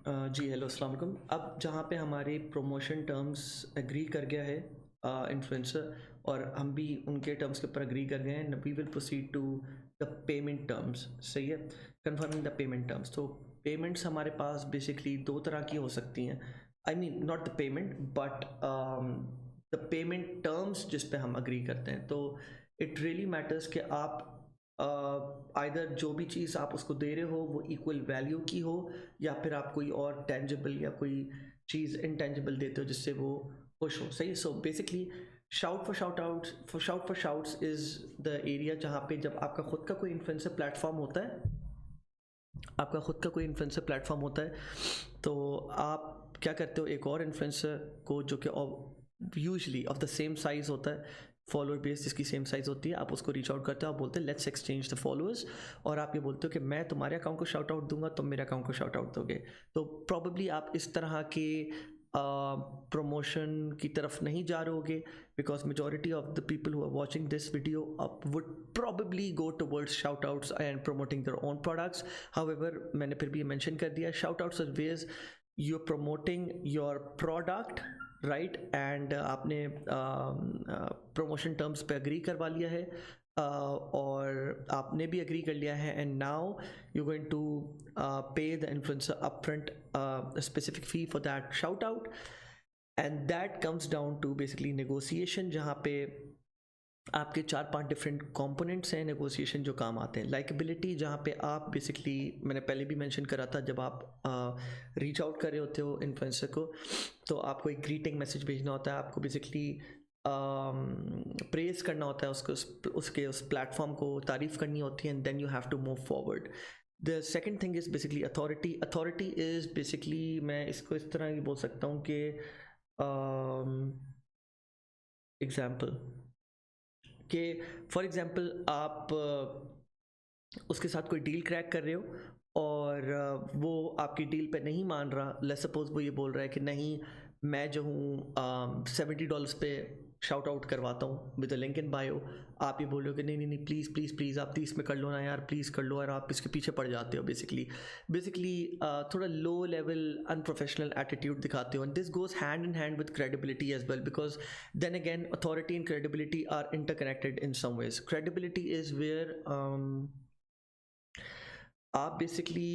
जी hello अस्सलाम वालेकुम। अब जहाँ पे हमारे प्रमोशन टर्म्स एग्री कर गया है इन्फ्लुएंसर, और हम भी उनके टर्म्स के ऊपर एग्री कर गए हैं, we will proceed to the payment terms. सही है, कंफर्मिंग द पेमेंट टर्म्स। तो पेमेंट्स हमारे पास बेसिकली दो तरह की हो सकती हैं। I mean not the payment but the payment terms जिस पे हम एग्री करते हैं। तो इट रियली मैटर्स कि आप आइदर जो भी चीज़ आप उसको दे रहे हो वो इक्वल वैल्यू की हो, या फिर आप कोई और टेंजिबल या कोई चीज़ इनटेंजिबल देते हो जिससे वो खुश हो। सही। So basically shout for shouts is the area जहाँ पे जब आपका खुद का कोई इन्फ्लुएंसर प्लेटफॉर्म होता है, आपका खुद का कोई इन्फ्लुएंसर प्लेटफॉर्म होता है, तो आप क्या करते हो, एक और इन्फ्लुएंसर को जो कि usually of the same size होता है, फॉलोअर बेस जिसकी सेम साइज़ होती है, आप उसको रीच आउट करते हो, आप बोलते हैं लेट्स एक्सचेंज द फॉलोअर्स, और आप ये बोलते हो कि मैं तुम्हारे अकाउंट को शाउट आउट दूंगा, तुम मेरे अकाउंट को शाउट आउट दोगे। तो प्रॉबेबली आप इस तरह के प्रमोशन की तरफ नहीं जा रहे होगे, because majority of the people who are watching this video would probably go towards shout outs and promoting their own products. However, मैंने फिर भी mention कर दिया, shout outs are ways you're promoting your product, right? And आपने promotion terms पे agree करवा लिया है, और आपने भी agree कर लिया है, and now you're going to pay the influencer upfront a specific fee for that shout out. And that comes down to basically negotiation, जहाँ पे आपके 4-5 डिफरेंट कंपोनेंट्स हैं नेगोशिएशन जो काम आते हैं। लाइकेबिलिटी, जहाँ पे आप बेसिकली, मैंने पहले भी मेंशन करा था, जब आप रीच आउट कर रहे होते हो इन्फ्लुएंसर को, तो आपको एक ग्रीटिंग मैसेज भेजना होता है, आपको बेसिकली प्रेज करना होता है उसके उस प्लेटफॉर्म को तारीफ़ करनी होती है, and then you have to move forward. The second thing is basically authority. Authority is basically, मैं इसको इस तरह भी बोल सकता हूँ कि एग्जाम्पल कि फॉर एग्जाम्पल आप उसके साथ कोई डील क्रैक कर रहे हो, और वो आपकी डील पे नहीं मान रहा। लेट्स सपोज वो ये बोल रहा है कि नहीं, मैं जो हूँ $70 पे शाउट आउट करवाता हूँ with a link in bio. आप ये बोल रहे हो कि नहीं नहीं नहीं, प्लीज़ प्लीज़ प्लीज़ आप 30 में कर लो ना यार, प्लीज़ कर लो, और आप इसके पीछे पड़ जाते हो। बेसिकली थोड़ा लो लेवल अनप्रोफेशनल एटीट्यूड दिखाते हो, and this goes hand in hand with credibility as well, because then again authority and credibility are interconnected in some ways. Credibility is where आप basically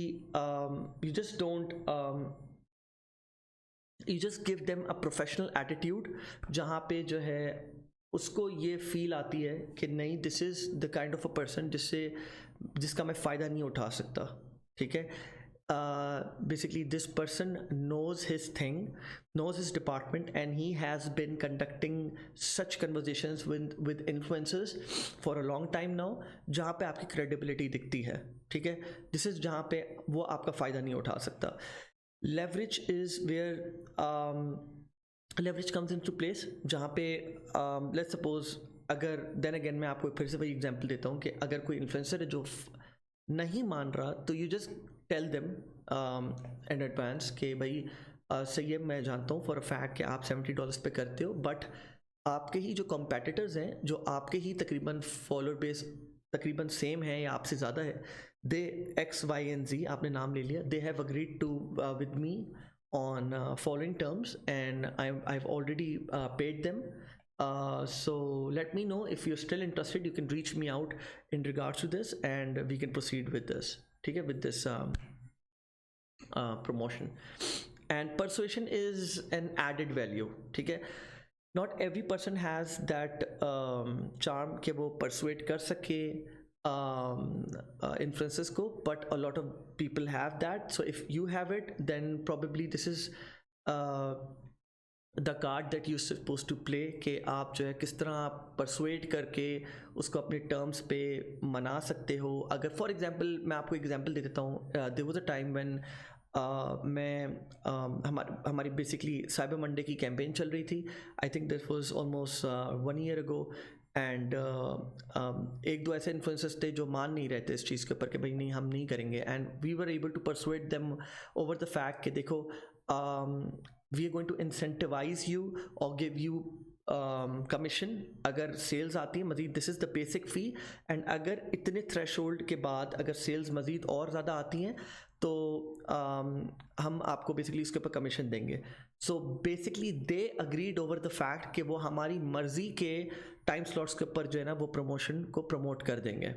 you just give them a professional attitude, जहाँ पे जो है उसको ये feel आती है कि नहीं, this is the kind of a person जिसका मैं फ़ायदा नहीं उठा सकता। ठीक है, basically this person knows his thing, knows his department, and he has been conducting such conversations with influencers for a long time now, जहाँ पे आपकी credibility दिखती है। ठीक है, this is जहाँ पे वो आपका फ़ायदा नहीं उठा सकता। Leverage is where leverage comes into place, जहाँ पे let's suppose, अगर देन अगेन मैं आपको फिर से वही एग्जांपल देता हूँ कि अगर कोई इन्फ्लुएंसर है जो नहीं मान रहा, तो you just tell them in advance कि भाई सही है, मैं जानता हूँ फॉर अ फैक्ट कि आप $70 पे करते हो, बट आपके ही जो कॉम्पिटिटर्स हैं, जो आपके ही तकरीबन फॉलोअर बेस तकरीबन सेम है या आपसे ज़्यादा है, दे X Y and Z, आपने नाम ले लिया, they have agreed to with me on following terms, and I've already paid them. So let me know if you're still interested. You can reach me out in regards to this, and we can proceed with this. ठीक है, with this promotion. And persuasion is an added value. ठीक है, not every person has that charm कि वो persuade कर सके influences को, but a lot of people have that. So if you have it, then probably this is the card that you suppose to play, कि आप जो है किस तरह आप परसुएड करके उसको अपने टर्म्स पे मना सकते हो। अगर फॉर एग्जांपल मैं आपको एग्जांपल दे देता हूँ, there was a time when हमारी बेसिकली साइबर मंडे की कैंपेन चल रही थी। I think this was almost 1 year ago, and एक दो ऐसे इन्फ्लुएंसर्स थे जो मान नहीं रहे थे इस चीज़ के ऊपर कि भाई नहीं, हम नहीं करेंगे, and we were able to persuade them over the fact कि देखो, we are going to incentivize you or give you commission अगर सेल्स आती है मज़ीद, this is the basic fee, and अगर इतने थ्रेशोल्ड के बाद अगर सेल्स मज़ीद और ज़्यादा आती हैं, तो हम आपको बेसिकली उसके ऊपर कमीशन देंगे. So basically they agreed over the fact कि वो हमारी मर्जी के टाइम स्लॉट्स के ऊपर जो है ना वो प्रमोशन को प्रमोट कर देंगे.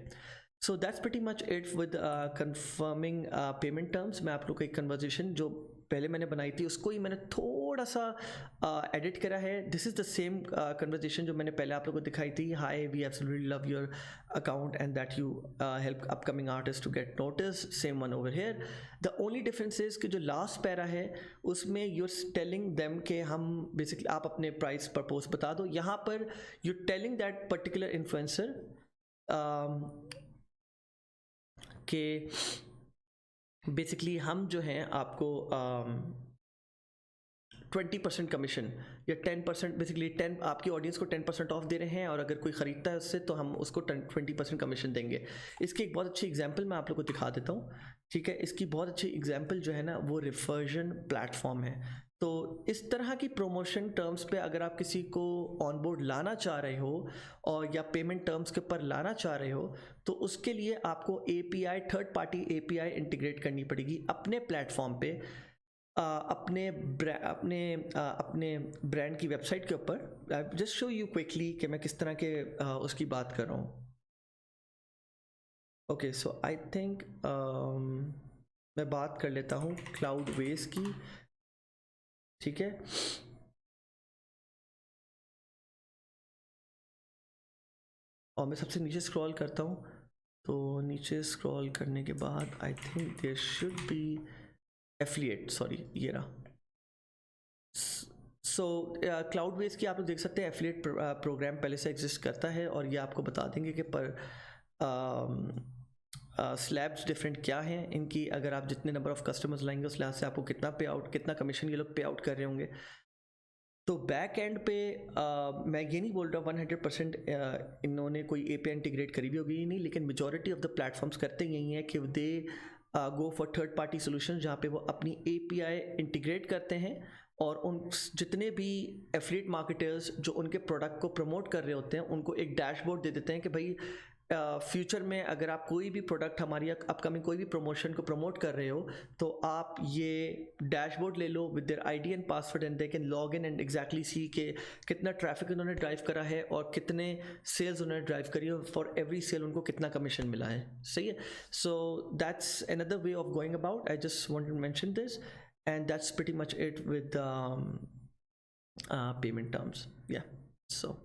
So that's pretty much it with confirming payment terms. मैं आप लोग को एक कन्वर्जेशन जो पहले मैंने बनाई थी उसको ही मैंने थोड़ा सा एडिट करा है. This is the same conversation जो मैंने पहले आप लोगों को दिखाई थी. Hi, we absolutely love your account and that you help upcoming artist to get notice. Same one over here. The only difference is कि जो लास्ट पैरा है उसमें यूर टेलिंग देम के हम बेसिकली आप अपने प्राइस प्रपोज बता दो. यहाँ पर you telling that particular influencer कि बेसिकली हम जो हैं आपको 20% कमीशन या 10%, बेसिकली 10 आपकी ऑडियंस को 10% ऑफ दे रहे हैं, और अगर कोई ख़रीदता है उससे तो हम उसको 20% कमीशन देंगे. इसकी एक बहुत अच्छी एग्जांपल मैं आप लोग को दिखा देता हूँ. ठीक है, इसकी बहुत अच्छी एग्जांपल जो है ना वो रिवर्जन प्लेटफॉर्म है. तो इस तरह की प्रमोशन टर्म्स पे अगर आप किसी को ऑनबोर्ड लाना चाह रहे हो और या पेमेंट टर्म्स के ऊपर लाना चाह रहे हो तो उसके लिए आपको API, third party API integrate करनी पड़ेगी अपने प्लेटफॉर्म पे, अपने ब्रांड की वेबसाइट के ऊपर. जस्ट शो यू क्विकली कि मैं किस तरह के उसकी बात कर रहा हूँ. ओके, सो आई थिंक मैं बात कर लेता हूँ क्लाउडवेज की. ठीक है, और मैं सबसे नीचे स्क्रॉल करता हूँ. तो नीचे स्क्रॉल करने के बाद I think there should be affiliate, sorry ये रहा. सो क्लाउडवेज की आप लोग देख सकते हैं एफिलिएट प्रोग्राम पहले से एग्जिस्ट करता है, और ये आपको बता देंगे कि पर स्लैब्स डिफरेंट क्या हैं इनकी. अगर आप जितने नंबर ऑफ कस्टमर्स लाएंगे उस लिहाज से आपको कितना पे आउट, कितना कमीशन ये लोग पे आउट कर रहे होंगे. तो बैक एंड पे मैं ये नहीं बोल रहा 100% इन्होंने कोई API इंटीग्रेट करी भी होगी नहीं, लेकिन मेजॉरिटी ऑफ द प्लेटफॉर्म्स करते यही है कि they go for third party solution जहाँ पे वो अपनी API इंटीग्रेट करते हैं, और उन जितने भी एफिलिएट मार्केटर्स जो उनके प्रोडक्ट को प्रमोट कर रहे होते हैं उनको एक डैशबोर्ड दे देते हैं कि भाई फ्यूचर में अगर आप कोई भी प्रोडक्ट हमारी अपकमिंग कोई भी प्रमोशन को प्रमोट कर रहे हो तो आप ये डैशबोर्ड ले लो with their ID and password, and they can log in and exactly see के कितना ट्रैफिक उन्होंने ड्राइव करा है और कितने सेल्स उन्होंने ड्राइव करी है, फॉर एवरी सेल उनको कितना कमीशन मिला है. सही है. So that's another way of going about. I just wanted to mention this, and that's pretty much it with payment terms. या सो